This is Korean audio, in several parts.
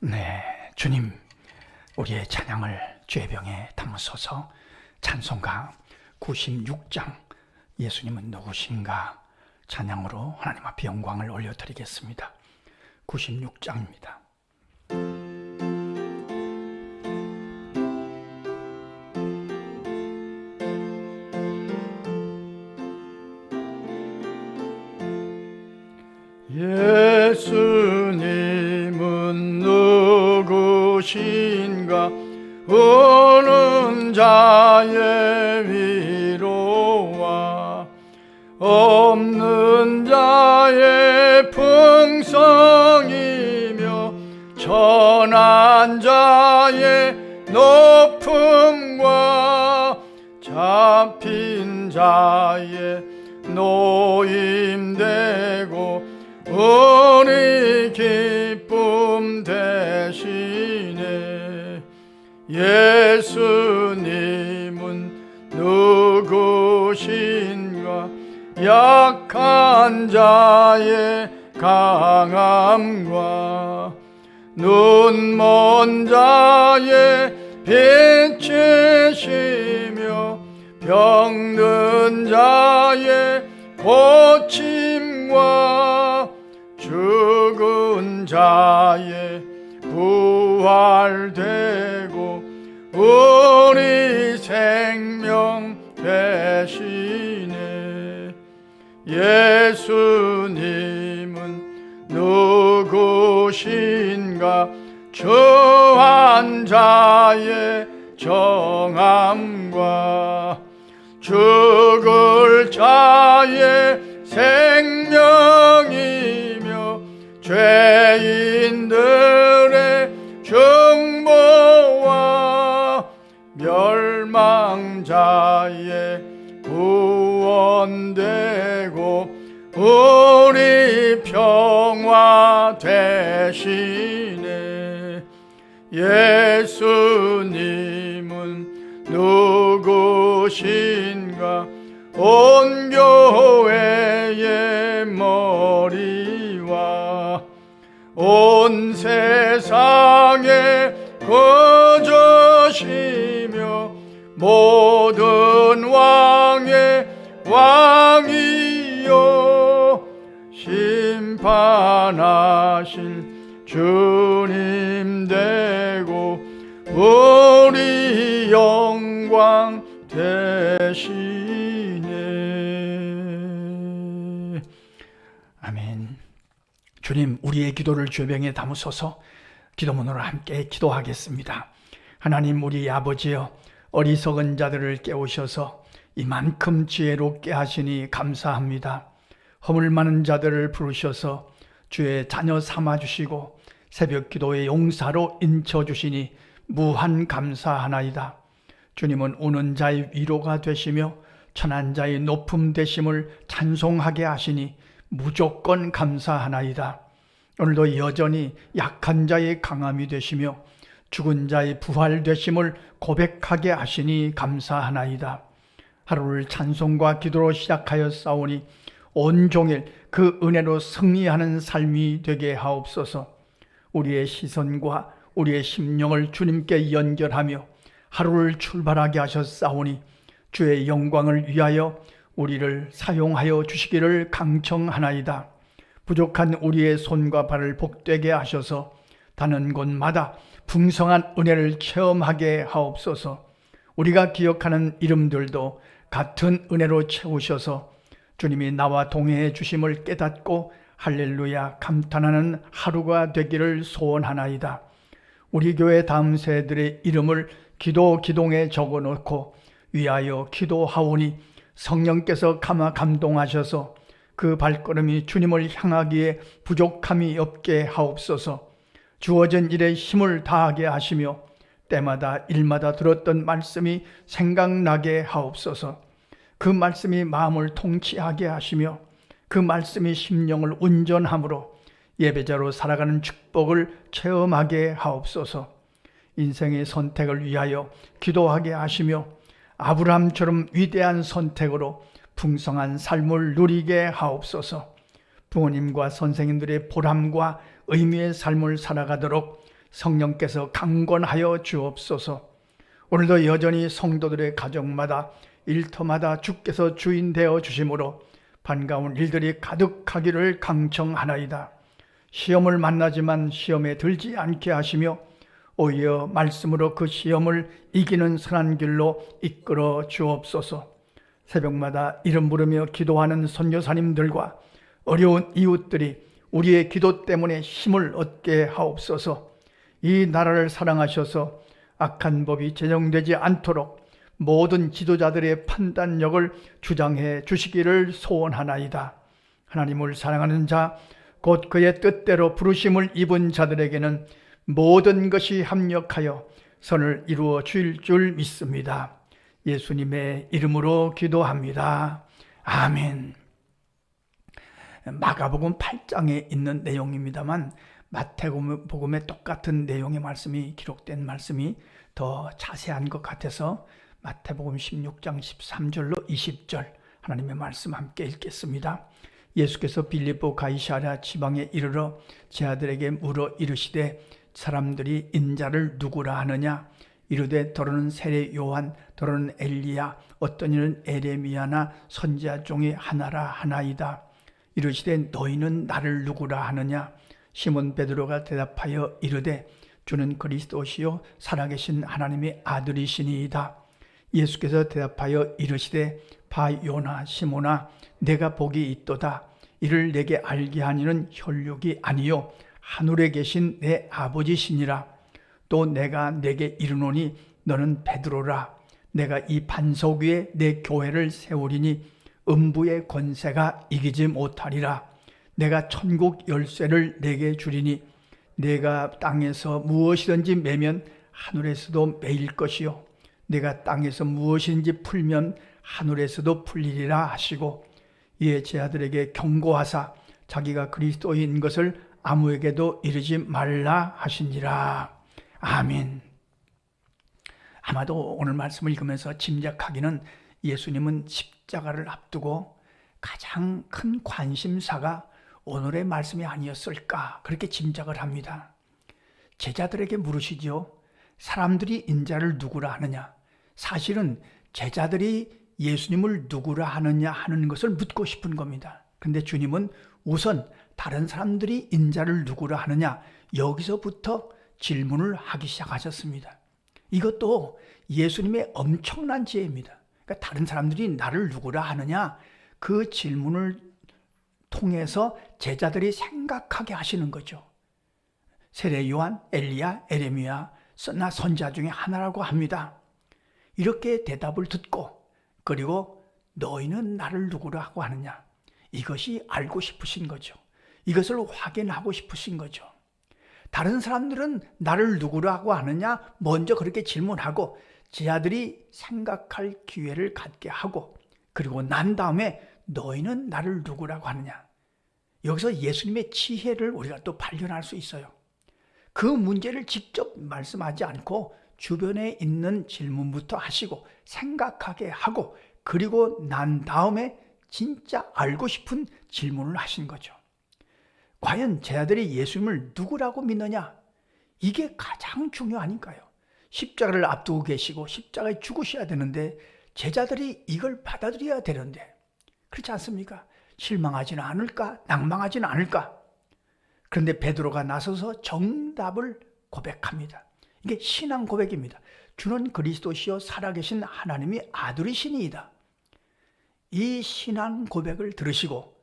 네, 주님, 우리의 찬양을 죄병에 담으소서. 찬송가 96장 예수님은 누구신가 찬양으로 하나님 앞에 영광을 올려드리겠습니다. 96장입니다. 예수님은 누구신가 우는 자의 위로와 없는 자의 풍성이며 천한 자의 높음과 잡힌 자의 노임되고 우리 기쁨 대신에 예수님은 누구신가 약한 자의 강함과 눈먼 자의 빛이시며 병든 자의 고침과 죽은 자의 부활되고 우리 생명 대신에 예수님은 누구신가 처한 자의 정함과 죽을 자의 생명이며 죄인들의 중보와 멸망자의 구원되고 우리 평화 대신에 예수님은 누구신가 온 교회의 머리와 온 세상의 거저시며 모든 왕의 왕이요 심판하실 주님 되고 우리 영광 대신에. 아멘. 주님, 우리의 기도를 죄병에 담으소서. 기도문으로 함께 기도하겠습니다. 하나님, 우리 아버지여, 어리석은 자들을 깨우셔서 이만큼 지혜롭게 하시니 감사합니다. 허물 많은 자들을 부르셔서 주의 자녀 삼아주시고 새벽 기도의 용사로 인쳐주시니 무한 감사하나이다. 주님은 우는 자의 위로가 되시며 천한 자의 높음 되심을 찬송하게 하시니 무조건 감사하나이다. 오늘도 여전히 약한 자의 강함이 되시며 죽은 자의 부활 되심을 고백하게 하시니 감사하나이다. 하루를 찬송과 기도로 시작하여 싸우니 온종일 그 은혜로 승리하는 삶이 되게 하옵소서. 우리의 시선과 우리의 심령을 주님께 연결하며 하루를 출발하게 하셨사오니 주의 영광을 위하여 우리를 사용하여 주시기를 강청하나이다. 부족한 우리의 손과 발을 복되게 하셔서 가는 곳마다 풍성한 은혜를 체험하게 하옵소서. 우리가 기억하는 이름들도 같은 은혜로 채우셔서 주님이 나와 동행해 주심을 깨닫고 할렐루야 감탄하는 하루가 되기를 소원하나이다. 우리 교회 다음 세대들의 이름을 기도기동에 적어놓고 위하여 기도하오니 성령께서 감동하셔서 그 발걸음이 주님을 향하기에 부족함이 없게 하옵소서. 주어진 일에 힘을 다하게 하시며 때마다 일마다 들었던 말씀이 생각나게 하옵소서. 그 말씀이 마음을 통치하게 하시며 그 말씀이 심령을 온전함으로 예배자로 살아가는 축복을 체험하게 하옵소서. 인생의 선택을 위하여 기도하게 하시며 아브라함처럼 위대한 선택으로 풍성한 삶을 누리게 하옵소서. 부모님과 선생님들의 보람과 의미의 삶을 살아가도록 성령께서 강권하여 주옵소서. 오늘도 여전히 성도들의 가정마다 일터마다 주께서 주인 되어 주심으로 반가운 일들이 가득하기를 강청하나이다. 시험을 만나지만 시험에 들지 않게 하시며 오히려 말씀으로 그 시험을 이기는 선한 길로 이끌어 주옵소서. 새벽마다 이름 부르며 기도하는 선교사님들과 어려운 이웃들이 우리의 기도 때문에 힘을 얻게 하옵소서. 이 나라를 사랑하셔서 악한 법이 제정되지 않도록 모든 지도자들의 판단력을 주장해 주시기를 소원하나이다. 하나님을 사랑하는 자, 곧 그의 뜻대로 부르심을 입은 자들에게는 모든 것이 합력하여 선을 이루어 주일 줄 믿습니다. 예수님의 이름으로 기도합니다. 아멘. 마가복음 8장에 있는 내용입니다만 마태복음의 똑같은 내용의 말씀이 기록된 말씀이 더 자세한 것 같아서 마태복음 16장 13절로 20절 하나님의 말씀 함께 읽겠습니다. 예수께서 빌립보 가이사랴 지방에 이르러 제 아들에게 물어 이르시되 사람들이 인자를 누구라 하느냐? 이르되 더러는 세례 요한, 더러는 엘리야, 어떤 이는 에레미야나 선지자 중에 하나라 하나이다. 이르시되 너희는 나를 누구라 하느냐? 시몬 베드로가 대답하여 이르되 주는 그리스도시요 살아계신 하나님의 아들이시니이다. 예수께서 대답하여 이르시되 바 요나 시몬아 내가 복이 있도다. 이를 내게 알게 하니는 혈육이 아니요 하늘에 계신 내 아버지시니라. 또 내가 내게 이르노니 너는 베드로라. 내가 이 반석 위에 내 교회를 세우리니 음부의 권세가 이기지 못하리라. 내가 천국 열쇠를 내게 주리니 내가 땅에서 무엇이든지 매면 하늘에서도 매일 것이요 내가 땅에서 무엇인지 풀면 하늘에서도 풀리리라 하시고 이에 제 아들에게 경고하사 자기가 그리스도인 것을 아무에게도 이르지 말라 하시니라. 아멘. 아마도 오늘 말씀을 읽으면서 짐작하기는 예수님은 십자가를 앞두고 가장 큰 관심사가 오늘의 말씀이 아니었을까 그렇게 짐작을 합니다. 제자들에게 물으시죠. 사람들이 인자를 누구라 하느냐? 사실은 제자들이 예수님을 누구라 하느냐 하는 것을 묻고 싶은 겁니다. 그런데 주님은 우선 다른 사람들이 인자를 누구라 하느냐 여기서부터 질문을 하기 시작하셨습니다. 이것도 예수님의 엄청난 지혜입니다. 그러니까 다른 사람들이 나를 누구라 하느냐 그 질문을 통해서 제자들이 생각하게 하시는 거죠. 세례 요한, 엘리야, 에레미야, 나 선지자 중에 하나라고 합니다. 이렇게 대답을 듣고 그리고 너희는 나를 누구라고 하느냐 이것이 알고 싶으신 거죠. 이것을 확인하고 싶으신 거죠. 다른 사람들은 나를 누구라고 하느냐 먼저 그렇게 질문하고 제 아들이 생각할 기회를 갖게 하고 그리고 난 다음에 너희는 나를 누구라고 하느냐. 여기서 예수님의 지혜를 우리가 또 발견할 수 있어요. 그 문제를 직접 말씀하지 않고 주변에 있는 질문부터 하시고 생각하게 하고 그리고 난 다음에 진짜 알고 싶은 질문을 하신 거죠. 과연 제 아들이 예수님을 누구라고 믿느냐? 이게 가장 중요하니까요. 십자가를 앞두고 계시고 십자가에 죽으셔야 되는데 제자들이 이걸 받아들여야 되는데 그렇지 않습니까? 실망하지는 않을까? 낭망하지는 않을까? 그런데 베드로가 나서서 정답을 고백합니다. 이게 신앙 고백입니다. 주는 그리스도시요 살아계신 하나님의 아들이시니이다. 이 신앙 고백을 들으시고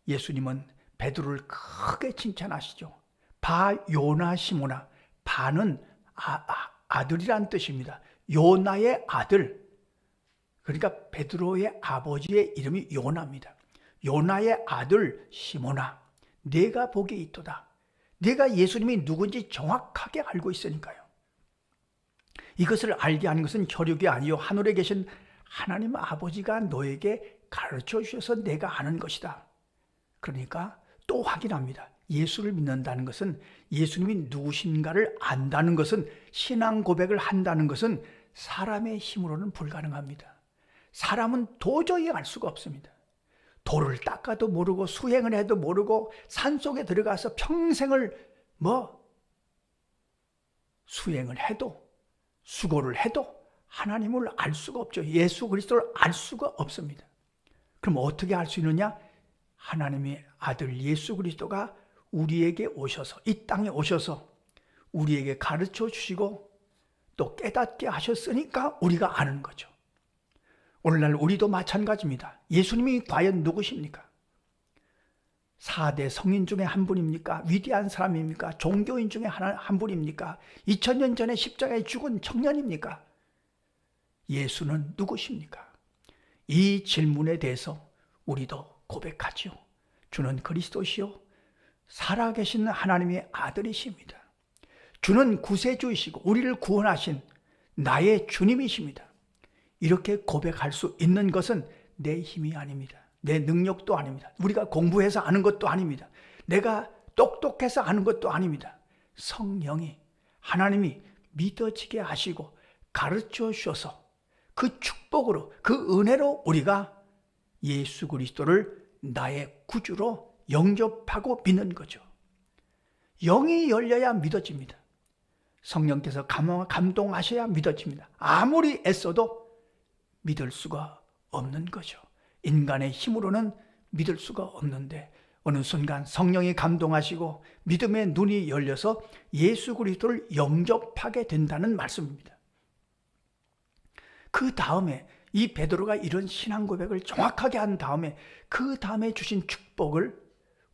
예수님은 베드로를 크게 칭찬하시죠. 바 요나 시모나. 바는 아들이란 뜻입니다. 요나의 아들. 그러니까 베드로의 아버지의 이름이 요나입니다. 요나의 아들 시모나. 내가 복이 있도다. 내가 예수님이 누군지 정확하게 알고 있으니까요. 이것을 알게 하는 것은 혈육이 아니요 하늘에 계신 하나님 아버지가 너에게 가르쳐 주셔서 내가 아는 것이다. 그러니까 또 확인합니다. 예수를 믿는다는 것은 예수님이 누구신가를 안다는 것은 신앙 고백을 한다는 것은 사람의 힘으로는 불가능합니다. 사람은 도저히 알 수가 없습니다. 돌을 닦아도 모르고 수행을 해도 모르고 산속에 들어가서 평생을 수행을 해도 수고를 해도 하나님을 알 수가 없죠. 예수 그리스도를 알 수가 없습니다. 그럼 어떻게 알 수 있느냐? 하나님의 아들 예수 그리스도가 우리에게 오셔서, 이 땅에 오셔서 우리에게 가르쳐 주시고 또 깨닫게 하셨으니까 우리가 아는 거죠. 오늘날 우리도 마찬가지입니다. 예수님이 과연 누구십니까? 4대 성인 중에 한 분입니까? 위대한 사람입니까? 종교인 중에 한 분입니까? 2000년 전에 십자가에 죽은 청년입니까? 예수는 누구십니까? 이 질문에 대해서 우리도 고백하지요. 주는 그리스도시요 살아계신 하나님의 아들이십니다. 주는 구세주이시고 우리를 구원하신 나의 주님이십니다. 이렇게 고백할 수 있는 것은 내 힘이 아닙니다. 내 능력도 아닙니다. 우리가 공부해서 아는 것도 아닙니다. 내가 똑똑해서 아는 것도 아닙니다. 성령이, 하나님이 믿어지게 하시고 가르쳐 주셔서 그 축복으로, 그 은혜로 우리가 예수 그리스도를 나의 구주로 영접하고 믿는 거죠. 영이 열려야 믿어집니다. 성령께서 감동하셔야 믿어집니다. 아무리 애써도 믿을 수가 없는 거죠. 인간의 힘으로는 믿을 수가 없는데 어느 순간 성령이 감동하시고 믿음의 눈이 열려서 예수 그리스도를 영접하게 된다는 말씀입니다. 그 다음에 이 베드로가 이런 신앙 고백을 정확하게 한 다음에 그 다음에 주신 축복을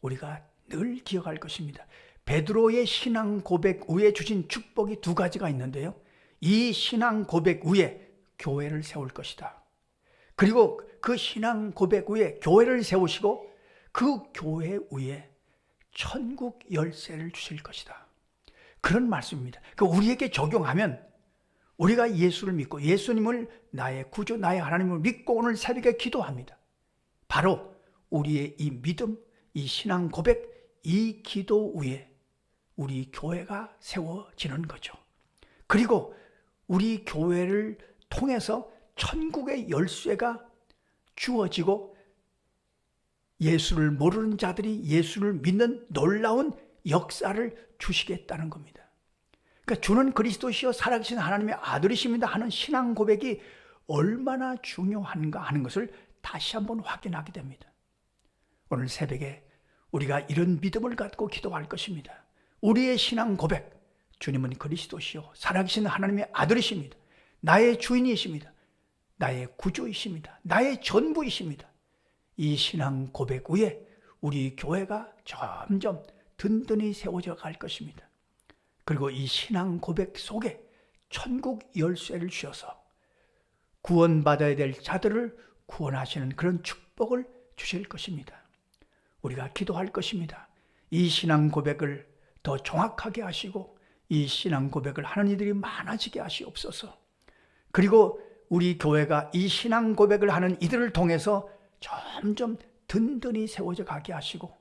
우리가 늘 기억할 것입니다. 베드로의 신앙 고백 후에 주신 축복이 두 가지가 있는데요. 이 신앙 고백 후에 교회를 세울 것이다. 그리고 그 신앙 고백 후에 교회를 세우시고 그 교회 위에 천국 열쇠를 주실 것이다. 그런 말씀입니다. 우리에게 적용하면 우리가 예수를 믿고 예수님을 나의 구주, 나의 하나님을 믿고 오늘 새벽에 기도합니다. 바로 우리의 이 믿음, 이 신앙 고백, 이 기도 위에 우리 교회가 세워지는 거죠. 그리고 우리 교회를 통해서 천국의 열쇠가 주어지고 예수를 모르는 자들이 예수를 믿는 놀라운 역사를 주시겠다는 겁니다. 그러니까 주는 그리스도시요 살아계신 하나님의 아들이십니다 하는 신앙 고백이 얼마나 중요한가 하는 것을 다시 한번 확인하게 됩니다. 오늘 새벽에 우리가 이런 믿음을 갖고 기도할 것입니다. 우리의 신앙 고백, 주님은 그리스도시요 살아계신 하나님의 아들이십니다. 나의 주인이십니다. 나의 구주이십니다. 나의 전부이십니다. 이 신앙 고백 위에 우리 교회가 점점 든든히 세워져 갈 것입니다. 그리고 이 신앙 고백 속에 천국 열쇠를 주셔서 구원받아야 될 자들을 구원하시는 그런 축복을 주실 것입니다. 우리가 기도할 것입니다. 이 신앙 고백을 더 정확하게 하시고 이 신앙 고백을 하는 이들이 많아지게 하시옵소서. 그리고 우리 교회가 이 신앙 고백을 하는 이들을 통해서 점점 든든히 세워져 가게 하시고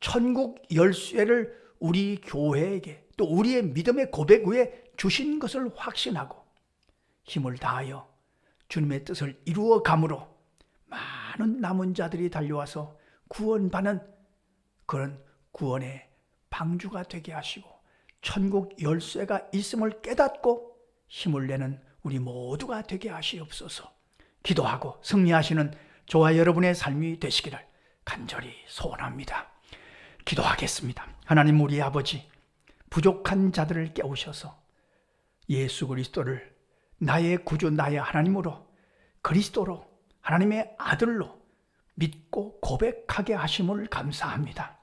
천국 열쇠를 우리 교회에게 또 우리의 믿음의 고백 위에 주신 것을 확신하고 힘을 다하여 주님의 뜻을 이루어 감으로 많은 남은 자들이 달려와서 구원받는 그런 구원의 방주가 되게 하시고 천국 열쇠가 있음을 깨닫고 힘을 내는 우리 모두가 되게 하시옵소서. 기도하고 승리하시는 저와 여러분의 삶이 되시기를 간절히 소원합니다. 기도하겠습니다. 하나님 우리 아버지, 부족한 자들을 깨우셔서 예수 그리스도를 나의 구주, 나의 하나님으로, 그리스도로, 하나님의 아들로 믿고 고백하게 하심을 감사합니다.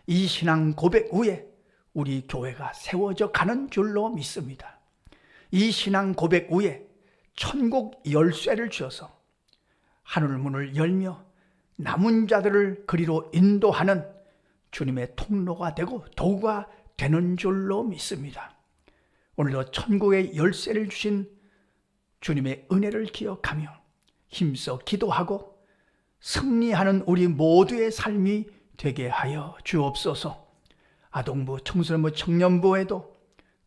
이 신앙 고백 위에 우리 교회가 세워져 가는 줄로 믿습니다. 이 신앙 고백 위에 천국 열쇠를 주셔서 하늘문을 열며 남은 자들을 그리로 인도하는 주님의 통로가 되고 도구가 되는 줄로 믿습니다. 오늘도 천국의 열쇠를 주신 주님의 은혜를 기억하며 힘써 기도하고 승리하는 우리 모두의 삶이 되게 하여 주옵소서. 아동부, 청소년부, 청년부에도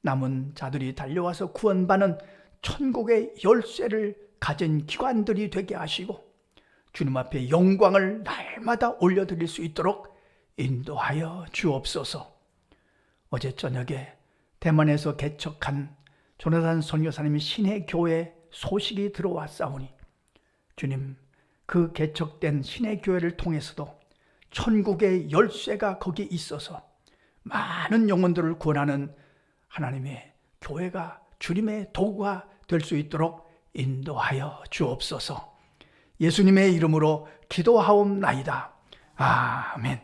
남은 자들이 달려와서 구원받는 천국의 열쇠를 가진 기관들이 되게 하시고 주님 앞에 영광을 날마다 올려드릴 수 있도록 인도하여 주옵소서. 어제 저녁에 대만에서 개척한 조나단 선교사님이 신의 교회 소식이 들어왔사오니 주님, 그 개척된 신의 교회를 통해서도 천국의 열쇠가 거기 있어서 많은 영혼들을 구원하는 하나님의 교회가 주님의 도구가 될 수 있도록 인도하여 주옵소서. 예수님의 이름으로 기도하옵나이다. 아멘.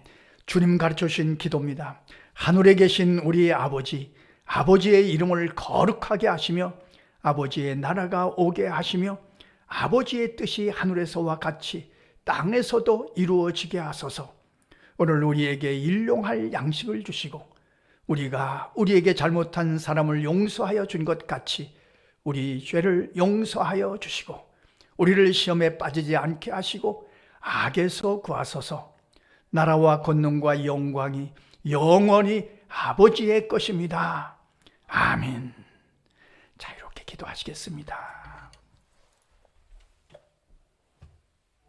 주님 가르쳐 주신 기도입니다. 하늘에 계신 우리 아버지, 아버지의 이름을 거룩하게 하시며 아버지의 나라가 오게 하시며 아버지의 뜻이 하늘에서와 같이 땅에서도 이루어지게 하소서. 오늘 우리에게 일용할 양식을 주시고 우리가 우리에게 잘못한 사람을 용서하여 준 것 같이 우리 죄를 용서하여 주시고 우리를 시험에 빠지지 않게 하시고 악에서 구하소서. 나라와 권능과 영광이 영원히 아버지의 것입니다. 아멘. 자, 이렇게 기도하시겠습니다.